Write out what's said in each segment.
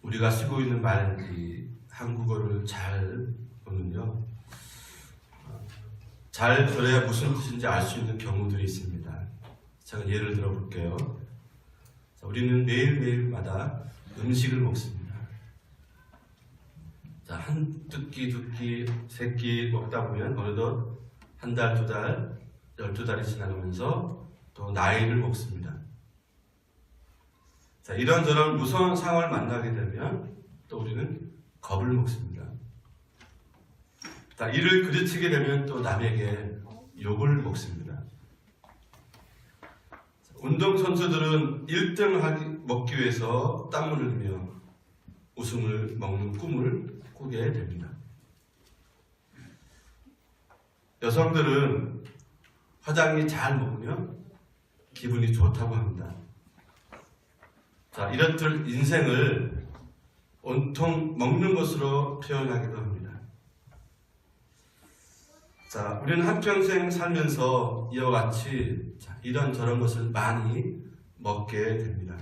우리가 쓰고 있는 말, 한국어를 잘 보면요, 잘 들어야 무슨 뜻인지 알 수 있는 경우들이 있습니다. 제가 예를 들어 볼게요. 우리는 매일매일마다 음식을 먹습니다. 자, 한 끼, 두 끼, 세 끼 먹다 보면 어느덧 한 달, 두 달, 12달이 지나가면서 또 나이를 먹습니다. 자, 이런저런 무서운 상황을 만나게 되면 또 우리는 겁을 먹습니다. 자, 이를 그르치게 되면 또 남에게 욕을 먹습니다. 운동선수들은 1등 먹기 위해서 땀을 흘리며 우승을 먹는 꿈을 꾸게 됩니다. 여성들은 화장이 잘 먹으면 기분이 좋다고 합니다. 자, 이렇듯 인생을 온통 먹는 것으로 표현하기도 합니다. 자, 우리는 한평생 살면서 이와 같이 이런저런 것을 많이 먹게 됩니다.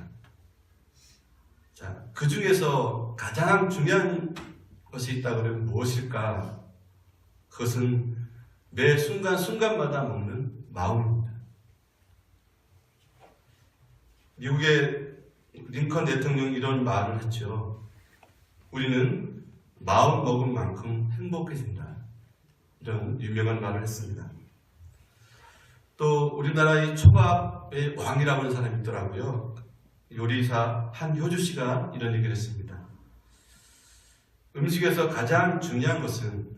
자, 그 중에서 가장 중요한 것이 있다고 하면 무엇일까? 그것은 매 순간순간마다 먹는 마음입니다. 미국의 링컨 대통령이 이런 말을 했죠. 우리는 마음 먹은 만큼 행복해진다. 이런 유명한 말을 했습니다. 또 우리나라의 초밥의 왕이라고 하는 사람이 있더라고요. 요리사 한효주 씨가 이런 얘기를 했습니다. 음식에서 가장 중요한 것은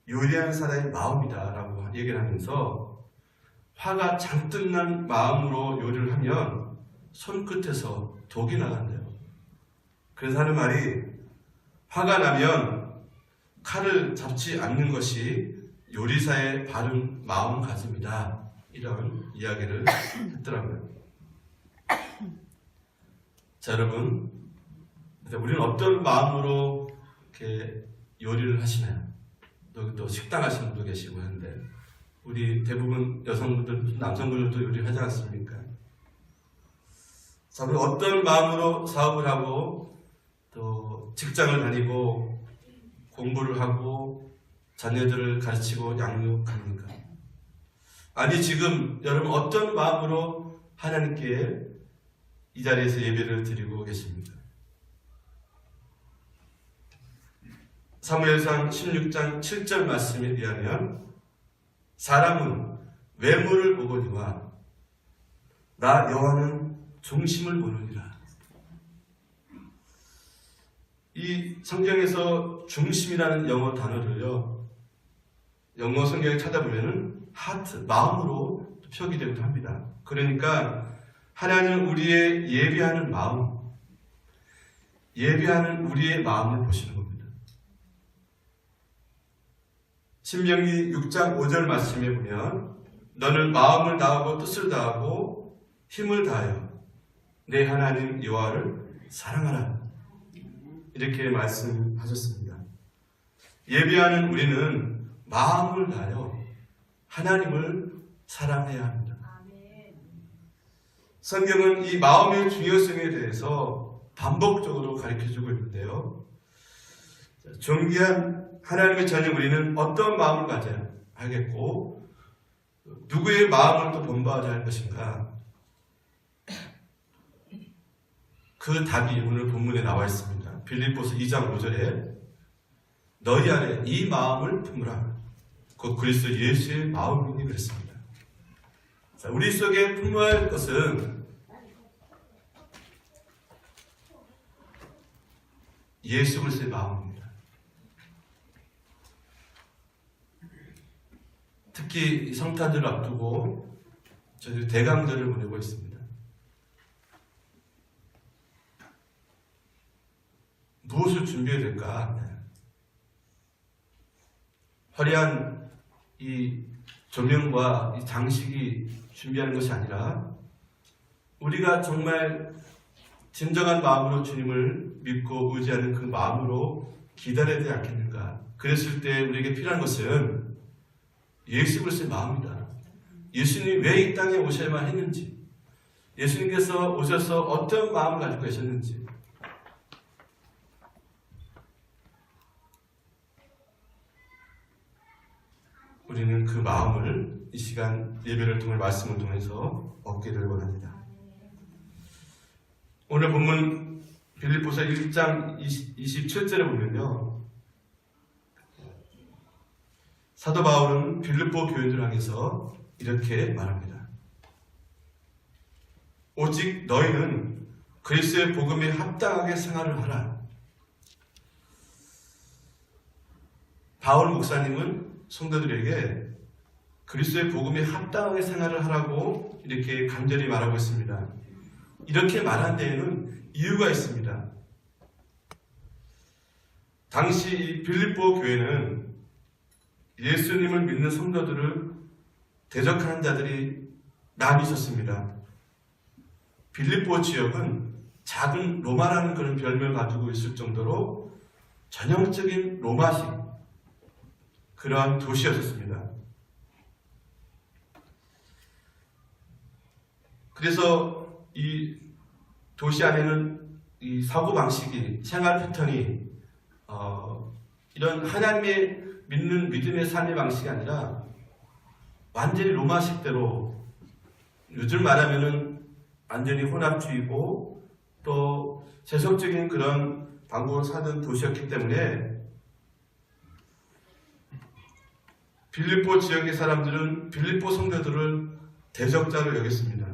요리하는 사람의 마음이다 라고 얘기를 하면서 화가 잔뜩 난 마음으로 요리를 하면 손끝에서 독이 나간대요. 그래서 하는 말이 화가 나면 칼을 잡지 않는 것이 요리사의 바른 마음가짐이다. 이런 이야기를 했더라고요. 자, 여러분, 우리는 어떤 마음으로 이렇게 요리를 하시나요? 또 식당 하시는 분도 계시고 하는데 우리 대부분 여성분들, 남성분들도 요리를 하지 않습니까? 자, 우리 어떤 마음으로 사업을 하고 또 직장을 다니고 공부를 하고 자녀들을 가르치고 양육합니까? 아니, 지금 여러분 어떤 마음으로 하나님께 이 자리에서 예배를 드리고 계십니까? 사무엘상 16장 7절 말씀에 의하면 사람은 외모를 보거니와 나 여호와는 중심을 보느니라. 이 성경에서 중심이라는 영어 단어를요, 영어 성경에 찾아보면은 하트, 마음으로 표기되기도 합니다. 그러니까 하나님은 우리의 예배하는 마음, 예배하는 우리의 마음을 보시는 겁니다. 신명기 6장 5절 말씀에 보면 너는 마음을 다하고 뜻을 다하고 힘을 다하여 내 하나님 여호와를 사랑하라. 이렇게 말씀하셨습니다. 예배하는 우리는 마음을 다하여 하나님을 사랑해야 합니다. 성경은 이 마음의 중요성에 대해서 반복적으로 가르쳐주고 있는데요. 존귀한 하나님의 자녀 우리는 어떤 마음을 가져야 하겠고 누구의 마음을 또 본받아야 할 것인가? 그 답이 오늘 본문에 나와 있습니다. 빌립보서 2장 5절에 너희 안에 이 마음을 품으라. 곧 그리스도 예수의 마음이니 그랬습니다. 자, 우리 속에 품어야 할 것은 예수 그리스도의 마음입니다. 특히 성탄절을 앞두고 저희 대강절을 보내고 있습니다. 무엇을 준비해야 될까? 화려한 이 조명과 이 장식이 준비하는 것이 아니라 우리가 정말 진정한 마음으로 주님을 믿고 의지하는 그 마음으로 기다려야 되지 않겠는가? 그랬을 때 우리에게 필요한 것은 예수 그리스도의 마음이다. 예수님이 왜 이 땅에 오셔야만 했는지, 예수님께서 오셔서 어떤 마음을 가지고 계셨는지, 우리는 그 마음을 이 시간 예배를 통해 말씀을 통해서 얻기를 원합니다. 오늘 본문 빌립보서 1장 27절에 보면요, 사도 바울은 빌립보 교인들 향해서 이렇게 말합니다. 오직 너희는 그리스도의 복음에 합당하게 생활을 하라. 바울 목사님은 성도들에게 그리스도의 복음에 합당하게 생활을 하라고 이렇게 간절히 말하고 있습니다. 이렇게 말한 데에는 이유가 있습니다. 당시 이 빌립보 교회는 예수님을 믿는 성도들을 대적하는 자들이 많이 있었습니다. 빌립보 지역은 작은 로마라는 그런 별명을 가지고 있을 정도로 전형적인 로마식 그러한 도시였습니다. 그래서 이 도시 안에는 이 사고방식이, 생활 패턴이 이런 하나님의 믿는 믿음의 삶의 방식이 아니라 완전히 로마식대로, 요즘 말하면은 완전히 혼합주의고 또 세속적인 그런 방법을 사는 도시였기 때문에 빌립보 지역의 사람들은 빌립보 성도들을 대적자로 여겼습니다.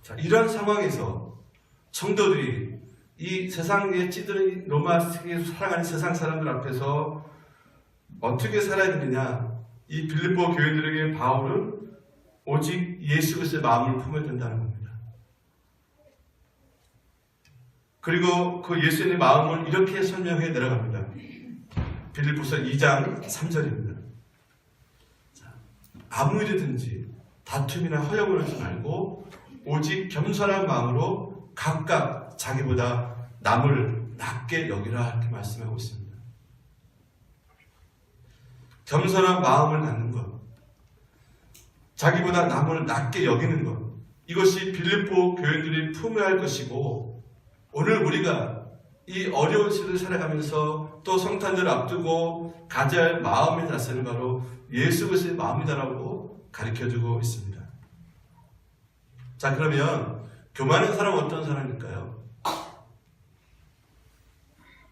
자, 이런 상황에서 성도들이 이 세상에 찌들은 로마식에 살아가는 세상 사람들 앞에서 어떻게 살아야 되느냐, 이 빌립보 교인들에게 바울은 오직 예수 그리스도의 마음을 품어야 된다는 겁니다. 그리고 그 예수님의 마음을 이렇게 설명해 내려갑니다. 빌립보서 2장 3절입니다. 아무 일이든지 다툼이나 허영을 하지 말고 오직 겸손한 마음으로 각각 자기보다 남을 낮게 여기라, 이렇게 말씀하고 있습니다. 겸손한 마음을 갖는 것, 자기보다 남을 낮게 여기는 것, 이것이 빌립보 교인들이 품어야 할 것이고, 오늘 우리가 이 어려운 시대를 살아가면서 또 성탄절을 앞두고 가져야 할 마음의 자세는 바로 예수 그리스도의 마음이다라고 가르쳐주고 있습니다. 자, 그러면 교만한 사람은 어떤 사람일까요?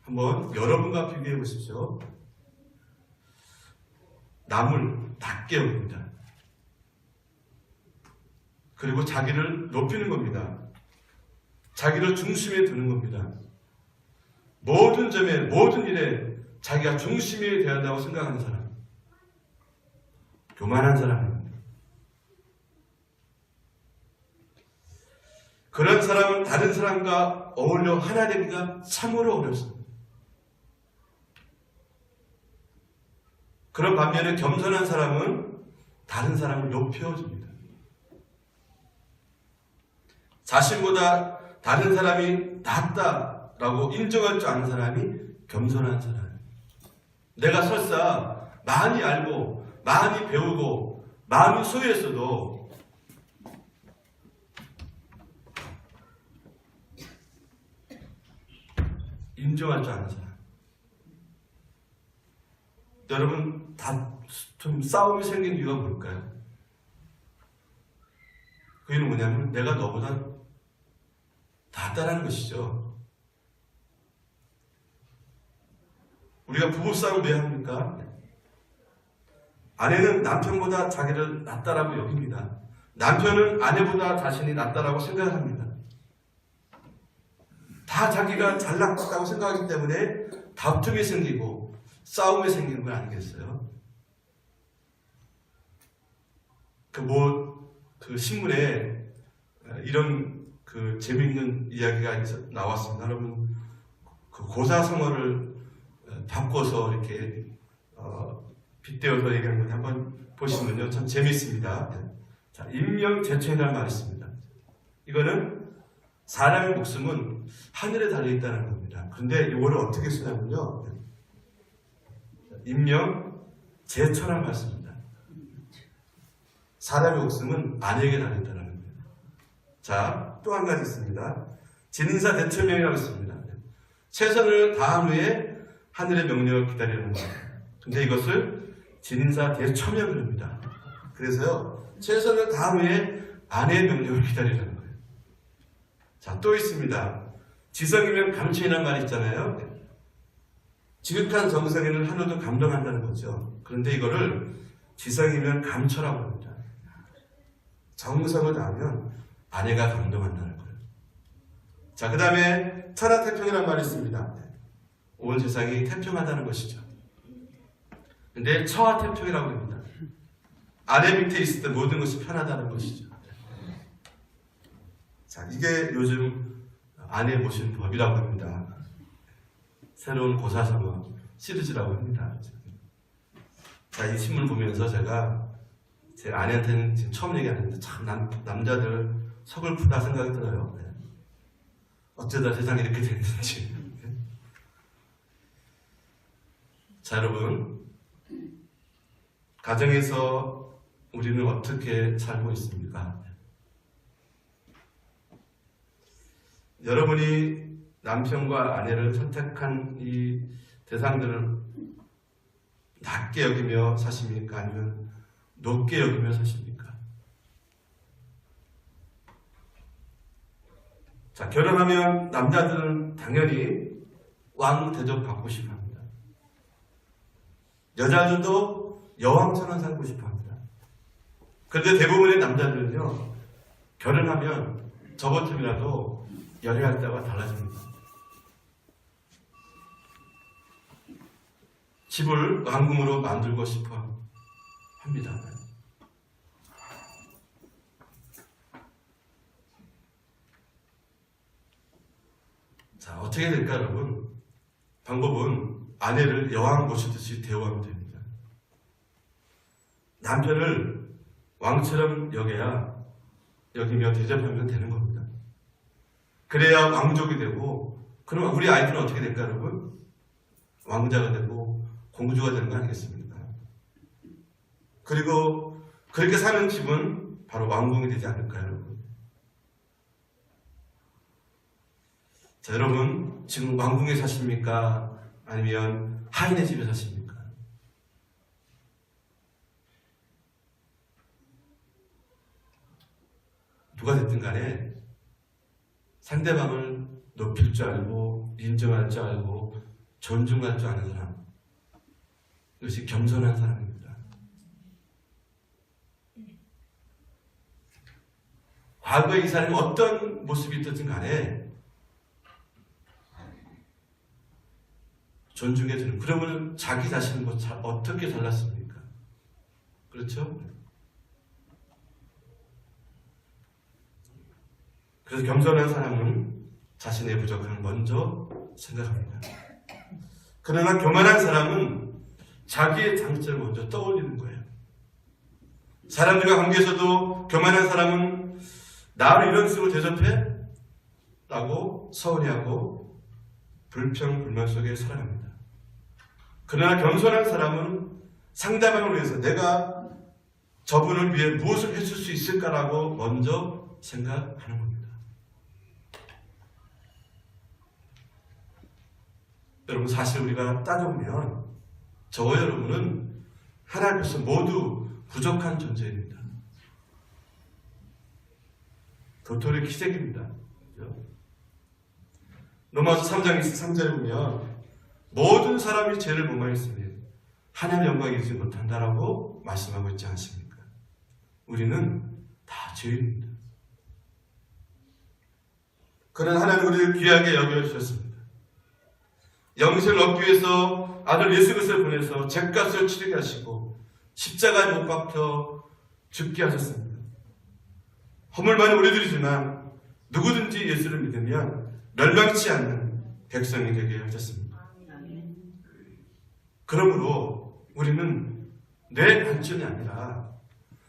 한번 여러분과 비교해 보십시오. 남을 낮게 여깁니다. 그리고 자기를 높이는 겁니다. 자기를 중심에 두는 겁니다. 모든 점에, 모든 일에 자기가 중심이 되어야 한다고 생각하는 사람, 교만한 사람입니다. 그런 사람은 다른 사람과 어울려 하나 되기가 참으로 어렵습니다. 그런 반면에 겸손한 사람은 다른 사람을 높여줍니다. 자신보다 다른 사람이 낫다라고 인정할 줄 아는 사람이 겸손한 사람입니다. 내가 설사 많이 알고 많이 배우고 마음이 소유했어도 인정할 줄 아는 사람. 여러분, 좀 싸움이 생긴 이유가 뭘까요? 그 이유는 뭐냐면 내가 너보다 낫다라는 것이죠. 우리가 부부싸움 왜 합니까? 아내는 남편보다 자기를 낫다라고 여깁니다. 남편은 아내보다 자신이 낫다라고 생각합니다. 다 자기가 잘났다고 생각하기 때문에 다툼이 생기고 싸움이 생기는 건 아니겠어요? 그 신문에 이런 그 재미있는 이야기가 나왔습니다. 여러분, 그 고사성어를 바꿔서 이렇게 빗대어서 얘기하는 걸 한번 보시면요, 참 재미있습니다. 자, 인명재천이라는 말이 있습니다. 이거는 사람의 목숨은 하늘에 달려있다는 겁니다. 그런데 이거를 어떻게 쓰냐면요, 인명재천이라는 말씀입니다. 사람의 목숨은 아내에게 달렸다는 거예요. 자, 또 한 가지 있습니다. 진인사 대처명이라고 있습니다. 최선을 다한 후에 하늘의 명령을 기다리는 거예요. 근데 이것을 진인사 대처명을 합니다. 그래서요, 최선을 다한 후에 아내의 명령을 기다리는 거예요. 자, 또 있습니다. 지성이면 감천이라는 말이 있잖아요. 지극한 정성에는 하나도 감동한다는 거죠. 그런데 이거를 지성이면 감처라고 합니다. 정성을 다하면 아내가 감동한다는 거예요. 자, 그 다음에 천하태평이라는 말이 있습니다. 온 세상이 태평하다는 것이죠. 근데 처하태평이라고 합니다. 아내 밑에 있을 때 모든 것이 편하다는 것이죠. 자, 이게 요즘 아내 모시는 법이라고 합니다. 새로운 고사성어 시리즈라고 합니다. 자, 이 신문 보면서 제가 제 아내한테는 지금 처음 얘기하는데 참 남자들 서글프다 생각이 들어요. 어쩌다 세상이 이렇게 됐는지. 자, 여러분, 가정에서 우리는 어떻게 살고 있습니까? 여러분이 남편과 아내를 선택한 이 대상들을 낮게 여기며 사십니까? 아니면 높게 여기며 사십니까? 자, 결혼하면 남자들은 당연히 왕 대접 받고 싶어 합니다. 여자들도 여왕처럼 살고 싶어 합니다. 그런데 대부분의 남자들은요, 결혼하면 저번쯤이라도 연애할 때가 달라집니다. 집을 왕궁으로 만들고 싶어 합니다. 자, 어떻게 될까, 여러분? 방법은 아내를 여왕 모시듯이 대우하면 됩니다. 남편을 왕처럼 여기며 대접하면 되는 겁니다. 그래야 왕족이 되고, 그럼 우리 아이들은 어떻게 될까, 여러분? 왕자가 되고 공주가 되는 거 아니겠습니까? 그리고 그렇게 사는 집은 바로 왕궁이 되지 않을까요, 여러분? 자, 여러분, 지금 왕궁에 사십니까? 아니면 하인의 집에 사십니까? 누가 됐든 간에 상대방을 높일 줄 알고 인정할 줄 알고 존중할 줄 아는 사람, 이것이 겸손한 사람입니다. 과거에 이 사람이 어떤 모습이 있든지 간에 존중해주는, 그러면 자기 자신은 어떻게 잘났습니까? 그렇죠? 그래서 겸손한 사람은 자신의 부족함을 먼저 생각합니다. 그러나 교만한 사람은 자기의 장점을 먼저 떠올리는 거예요. 사람들과 관계에서도 교만한 사람은 나를 이런 식으로 대접해? 라고 서운해하고 불평불만 속에 살아갑니다. 그러나 겸손한 사람은 상대방을 위해서 내가 저분을 위해 무엇을 해줄 수 있을까라고 먼저 생각하는 겁니다. 여러분, 사실 우리가 따져보면 저와 여러분은 하나님 앞에서 모두 부족한 존재입니다. 도토리 기적입니다. 로마서 3장 23절에 보면 모든 사람이 죄를 범하였으니 하나님의 영광에 이르지 못한다라고 말씀하고 있지 않습니까? 우리는 다 죄인입니다. 그러나 하나님 우리를 귀하게 여겨주셨습니다. 영생을 얻기 위해서 아들 예수 그리스도를 보내서 죄값을 치르게 하시고 십자가에 못 박혀 죽게 하셨습니다. 허물 많은 우리들이지만 누구든지 예수를 믿으면 멸망치 않는 백성이 되게 하셨습니다. 그러므로 우리는 내 관점이 아니라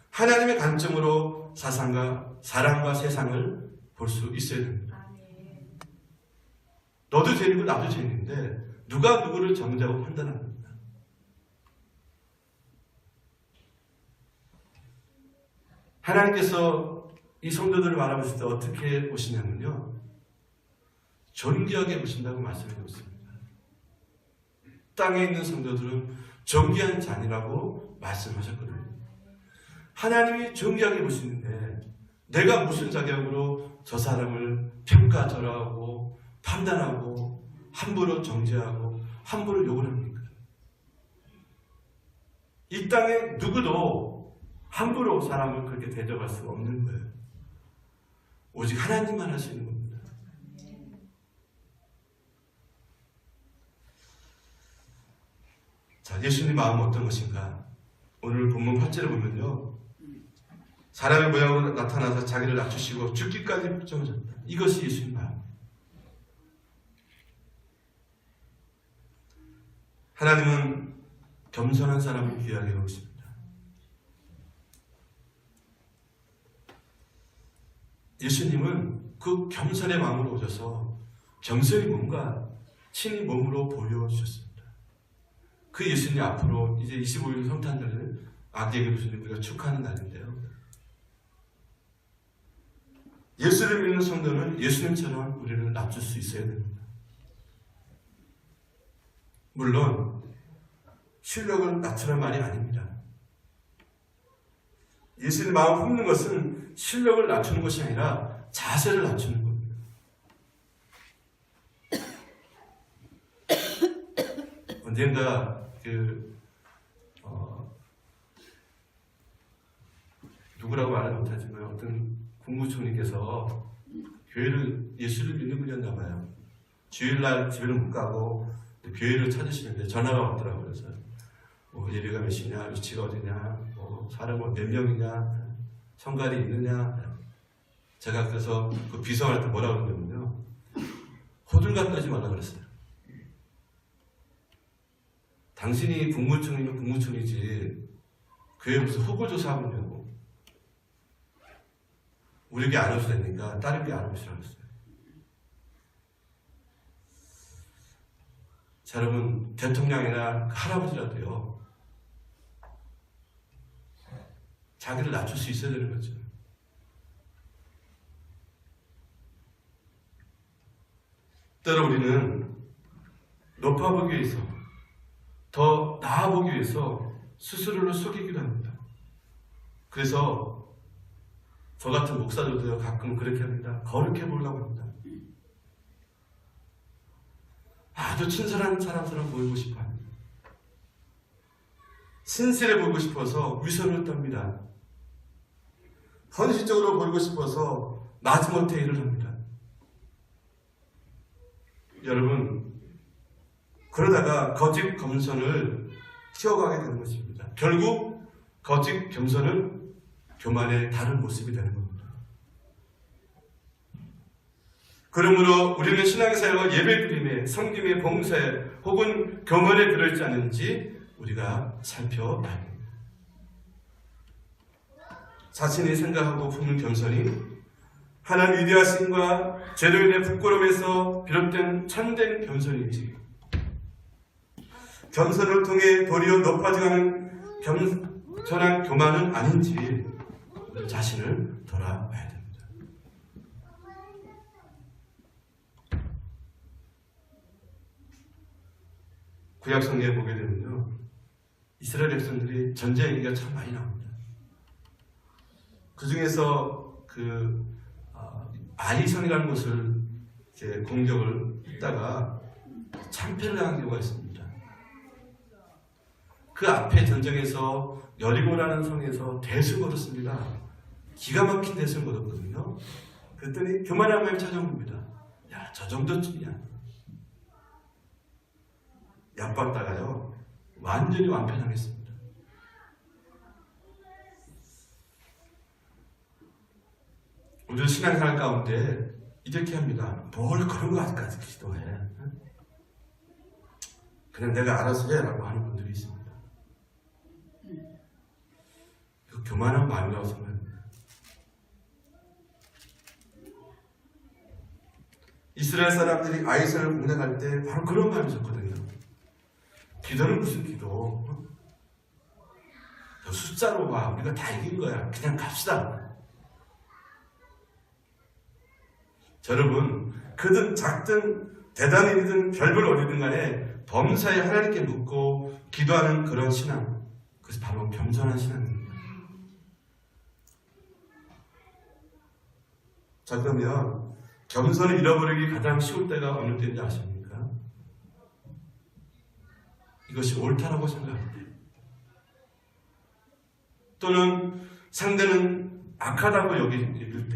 하나님의 관점으로 사랑과 세상을 볼 수 있어야 됩니다. 너도 죄인이고 나도 죄인인데 누가 누구를 정죄하고 판단합니다. 하나님께서 이 성도들을 바라보실 때 어떻게 보시냐면요, 존귀하게 보신다고 말씀해드렸습니다. 땅에 있는 성도들은 존귀한 자녀라고 말씀하셨거든요. 하나님이 존귀하게 보시는데 내가 무슨 자격으로 저 사람을 평가절하하고 판단하고 함부로 정죄하고 함부로 욕을 합니까? 이 땅에 누구도 함부로 사람을 그렇게 대접할 수 없는 거예요. 오직 하나님만 할 수 있는 겁니다. 자, 예수님 마음은 어떤 것인가? 오늘 본문 8절을 보면요, 사람의 모양으로 나타나서 자기를 낮추시고 죽기까지 정하셨다. 이것이 예수님 마음. 하나님은 겸손한 사람을 귀하게 여기십니다. 예수님은 그 겸손의 마음으로 오셔서 겸손이 뭔가 친히 몸으로 보여주셨습니다. 그 예수님 앞으로 이제 25일 성탄절은 악의 예수님 우리가 축하하는 날인데요, 예수를 믿는 성도는 예수님처럼 우리를 낮출 수 있어야 됩니다. 물론 실력을 낮추는 말이 아닙니다. 예수님 마음을 품는 것은 실력을 낮추는 것이 아니라 자세를 낮추는 겁니다. 언젠가 누구라고 말은 못하지만 어떤 국무총리께서 교회를 예수를 믿는 분이었나 봐요. 주일날 집에는 못 가고 교회를 찾으시는데 전화가 왔더라고요. 그래서 예배가 몇 시냐, 위치가 어디냐, 사람 몇 명이냐, 성갈이 있느냐. 제가 그래서 그 비서할 때 뭐라고 그러냐면요, 호들갑 떨지 말라 그랬어요. 당신이 국무총리면 국무총리지 교회 무슨 후보조사하고 있냐고. 우리 교회 안 오셔도 되니까 다른 교회 안 오시라고 했어요. 자, 여러분, 대통령이나 할아버지라도요, 자기를 낮출 수 있어야 되는 거죠. 때로 우리는 높아보기 위해서, 더 나아보기 위해서 스스로를 속이기도 합니다. 그래서 저 같은 목사들도 가끔 그렇게 합니다. 거룩해 보려고 합니다. 아주 친절한 사람처럼 보이고 싶어 합니다. 신실해 보이고 싶어서 위선을 떱니다. 헌신적으로 보이고 싶어서 마지못해 일을 합니다. 여러분, 그러다가 거짓 겸손을 키워가게 되는 것입니다. 결국 거짓 겸손은 교만의 다른 모습이 되는 겁니다. 그러므로 우리는 신앙의 삶과 예배드림에, 섬김에, 봉사에 혹은 교만에 들어있지 않은지 우리가 살펴봐야 합니다. 자신이 생각하고 품는 겸손이 하나님 위대하심과 죄로 인해 부끄러움에서 비롯된 참된 겸손인지, 겸손을 통해 도리어 높아지는 겸손한 교만은 아닌지 우리 자신을 돌아봐야 됩니다. 구약 성경에 보게 되면요, 이스라엘 백성들이 전쟁 얘기가 참 많이 나옵니다. 그 중에서 아이성이라는 곳을 이제 공격을 했다가 참패를 당한 경우가 있습니다. 그 앞에 전쟁에서 여리고라는 성에서 대승을 거뒀습니다. 기가 막힌 대승을 거뒀거든요. 그랬더니 교만한 마음이 찾아온 겁니다. 야, 저 정도쯤이야. 얕봤다가요, 완전히 완패당했습니다. 우리 신앙생활 가운데 이렇게 합니다. 뭘 그런 거 아직까지 기도해. 그냥 내가 알아서 해라고 하는 분들이 있습니다. 그 교만한 마음이라고 생각합니다. 이스라엘 사람들이 아이성을 공략할 때 바로 그런 마음이 있었거든요. 기도는 무슨 기도? 숫자로 봐. 우리가 다 이긴 거야. 그냥 갑시다. 여러분, 크든 작든 대단이든 별걸 어디든 간에 범사에 하나님께 묻고 기도하는 그런 신앙, 그것이 바로 겸손한 신앙입니다. 자, 그러면 겸손을 잃어버리기 가장 쉬울 때가 어느 때인지 아십니까? 이것이 옳다라고 생각할 때, 또는 상대는 악하다고 여길 때,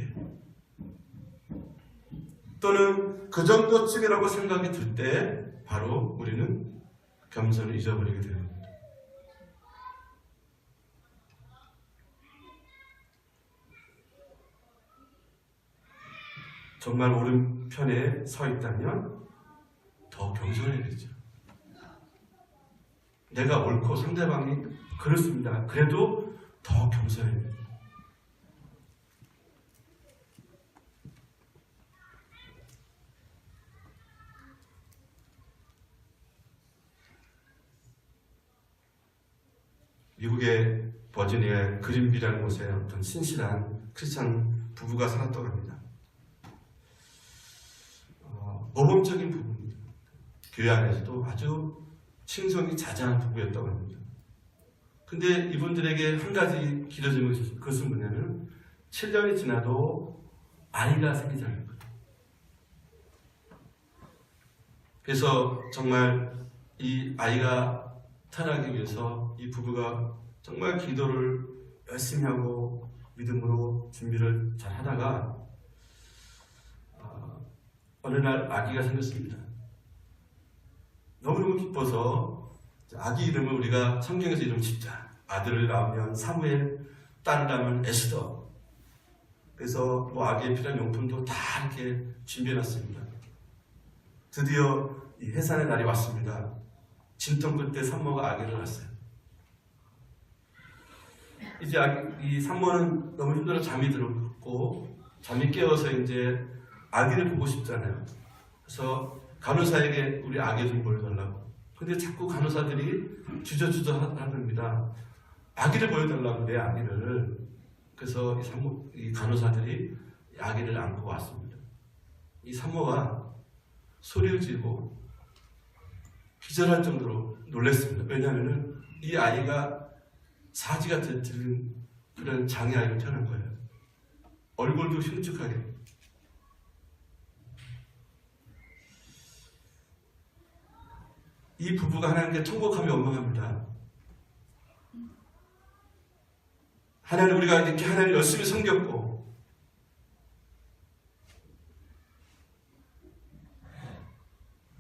또는 그 정도쯤이라고 생각이 들 때 바로 우리는 겸손을 잊어버리게 됩니다. 정말 오른편에 서 있다면 더 겸손해야겠죠. 내가 옳고 상대방이 그렇습니다. 그래도 더 겸손해야 돼요. 미국의 버지니아 그린비라는 곳에 어떤 신실한 크리스찬 부부가 살았다고 합니다. 모범적인 부부입니다. 교회 안에서도 아주 친성이 자자한 부부였다고 합니다. 근데 이분들에게 한 가지 길어지는 것이, 그것은 뭐냐면 7년이 지나도 아이가 생기지 않는 거예요. 그래서 정말 이 아이가 태어나기 위해서 이 부부가 정말 기도를 열심히 하고 믿음으로 준비를 잘 하다가 어느 날 아기가 생겼습니다. 너무너무 기뻐서 아기 이름을 우리가 성경에서 이름 짓자. 아들을 낳으면 사무엘, 딸을 낳으면 에스더. 그래서 뭐 아기에 필요한 용품도 다 이렇게 준비해놨습니다. 드디어 이 해산의 날이 왔습니다. 진통 끝에 산모가 아기를 낳았어요. 이제 이 산모는 너무 힘들어 잠이 들었고, 잠이 깨어서 이제 아기를 보고 싶잖아요. 그래서 간호사에게 우리 아기 좀 보여달라고. 근데 자꾸 간호사들이 주저주저 하답니다. 아기를 보여달라고, 내 아기를. 그래서 이 간호사들이 아기를 안고 왔습니다. 이 산모가 소리를 지르고 기절할 정도로 놀랐습니다. 왜냐하면 이 아이가 사지가 들린 그런 장애 아이로 태어난 거예요. 얼굴도 흉측하게. 이 부부가 하나님께 통곡하며 원망합니다. 하나님, 우리가 이렇게 하나님을 열심히 섬겼고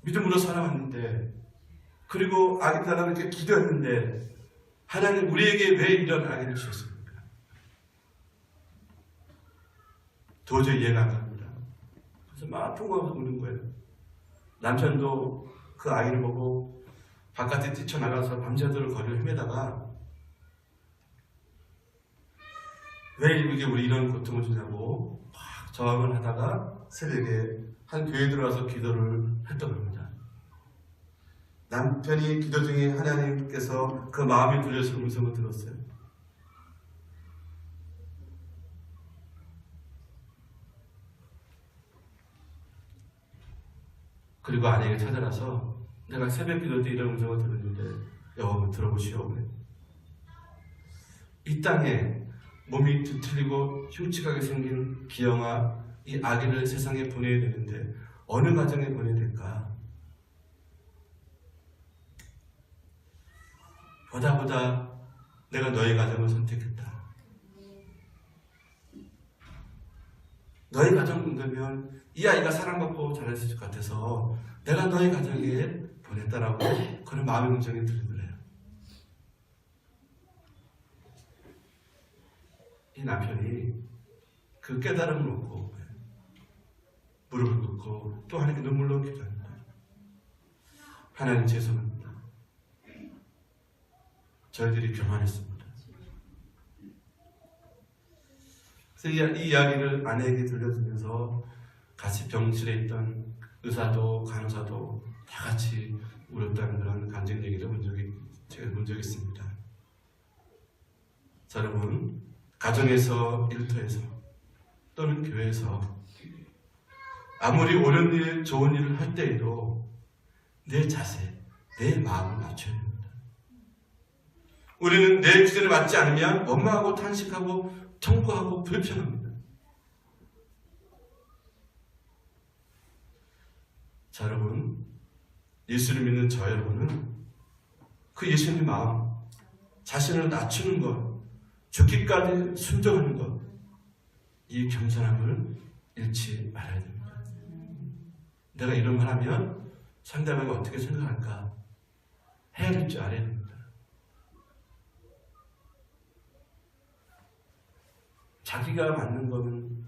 믿음으로 살아왔는데, 그리고 아기 달라고 이렇게 기도했는데 하나님, 우리에게 왜 이런 아기를 주셨습니까? 도저히 이해가 안 갑니다. 그래서 막 통곡하면서 우는 거예요. 남편도 그 아이를 보고 바깥에 뛰쳐나가서 밤새도록 거리를 헤매다가 왜 이게 우리 이런 고통을 주냐고 막 저항을 하다가 새벽에 한 교회에 들어가서 기도를 했던 겁니다. 남편이 기도 중에 하나님께서 그 마음이 들려서 음성을 들었어요. 그리고 아내에게 찾아가서 내가 새벽 기도 때 이런 음성을 들었는데 여러분 들어보시오. 이 땅에 몸이 뒤틀리고 흉측하게 생긴 기영아, 이 아기를 세상에 보내야 되는데 어느 가정에 보내야 될까? 보다 내가 너의 가정을 선택했다. 너의 가정 정도면 이 아이가 사랑받고 자랐을 것 같아서 내가 너의 가정에 보냈다라고 그런 마음의 음성이 들리더래요. 이 남편이 그 깨달음을 얻고 무릎을 꿇고 또 하나님께 눈물로 기도합니다. 하나님, 죄송합니다. 저희들이 교만했습니다. 그래서 이 이야기를 아내에게 들려주면서 같이 병실에 있던 의사도 간호사도 다 같이 울었다는 그런 간증 얘기를 제가 본 적이 있습니다. 자, 여러분, 가정에서, 일터에서 또는 교회에서 아무리 옳은 일, 좋은 일을 할 때에도 내 자세, 내 마음을 맞춰야 됩니다. 우리는 내 기준에 맞지 않으면 원망하고 탄식하고 청구하고 불평합니다. 자, 여러분, 예수를 믿는 저 여러분은 그 예수님 마음, 자신을 낮추는 것, 죽기까지 순종하는 것, 이 겸손함을 잃지 말아야 됩니다. 내가 이런 말 하면 상대방이 어떻게 생각할까 해야 될 줄 알아야 됩니다. 자기가 맞는 거는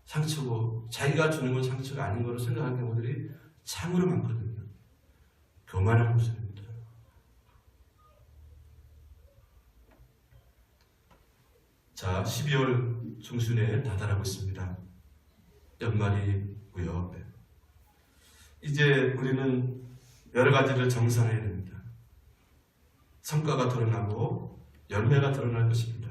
상처고 자기가 주는 건 상처가 아닌 거로 생각하는 경우들이 참으로 많거든요. 교만한 모습입니다. 자, 12월 중순에 다다라고 있습니다. 연말이고요. 이제 우리는 여러 가지를 정산해야 됩니다. 성과가 드러나고 열매가 드러날 것입니다.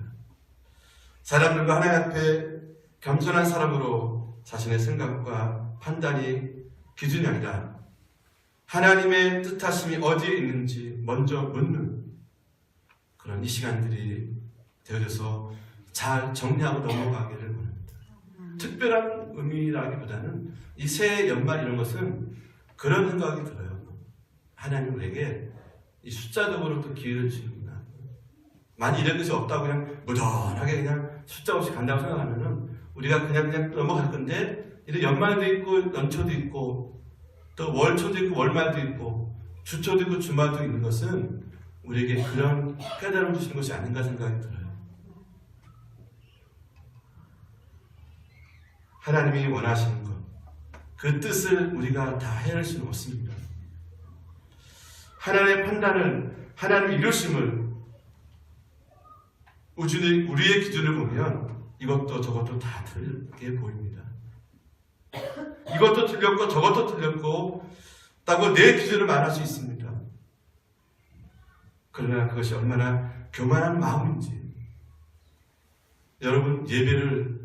사람들과 하나님 앞에 겸손한 사람으로 자신의 생각과 판단이 기준이 아니라 하나님의 뜻하심이 어디에 있는지 먼저 묻는 그런 이 시간들이 되어져서 잘 정리하고 넘어가기를 원합니다. 특별한 의미라기보다는 이 새해 연말 이런 것은 그런 생각이 들어요. 하나님 우리에게 이 숫자적으로도 기회를 주는구나. 만약 이런 것이 없다고 그냥 무던하게 그냥 숫자 없이 간다고 생각하면은 우리가 그냥 넘어갈 건데, 이런 연말도 있고 연초도 있고 또 월초도 있고 월말도 있고 주초도 있고 주말도 있는 것은 우리에게 그런 깨달음을 주시는 것이 아닌가 생각이 들어요. 하나님이 원하시는 것, 그 뜻을 우리가 다 헤아릴 수는 없습니다. 하나님의 판단을, 하나님의 이루심을 우리의 기준을 보면 이것도 저것도 다 틀리게 보입니다. 이것도 틀렸고 저것도 틀렸고 따고 내 기준을 말할 수 있습니다. 그러나 그것이 얼마나 교만한 마음인지. 여러분, 예배를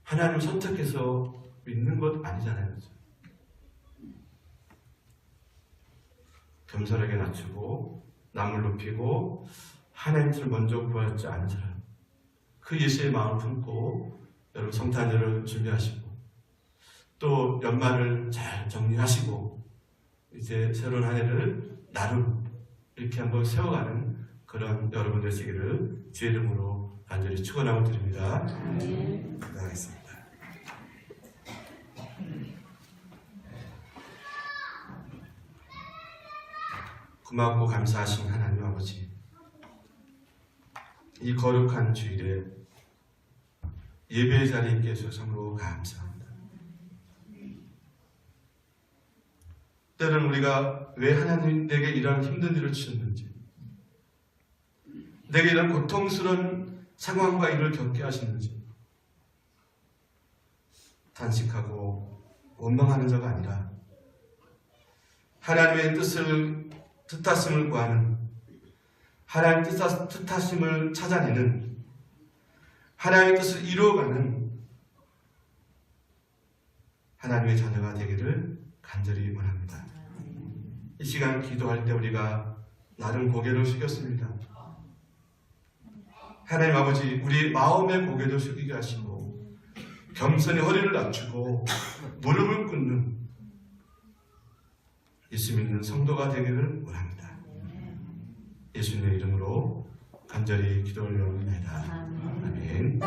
하나님을 선택해서 믿는 것 아니잖아요. 겸손하게 낮추고 남을 높이고 하나님 뜻을 먼저 구하지 않은 사람, 그 예수의 마음을 품고 여러분 성탄절을 준비하시고 또 연말을 잘 정리하시고 이제 새로운 한 해를 나름 이렇게 한번 세워가는 그런 여러분 되시기를 주의 이름으로 간절히 축원하고 드립니다. 기도하겠습니다. 고맙고 감사하신 하나님 아버지, 이 거룩한 주일에 예배의 자리에 있게 해주셔서 참으로 감사합니다. 때로는 우리가 왜 하나님 내게 이런 힘든 일을 주셨는지, 내게 이런 고통스러운 상황과 일을 겪게 하시는지 단식하고 원망하는 자가 아니라 하나님의 뜻하심을 구하는, 하나님의 뜻하심을 찾아내는, 하나님의 뜻을 이루어가는 하나님의 자녀가 되기를 간절히 원합니다. 이 시간 기도할 때 우리가 나름 고개를 숙였습니다. 하나님 아버지, 우리 마음의 고개도 숙이게 하시고 겸손히 허리를 낮추고 무릎을 꿇는 예수 믿는 성도가 되기를 원합니다. 예수님의 이름으로 간절히 기도 올려옵니다. 아멘.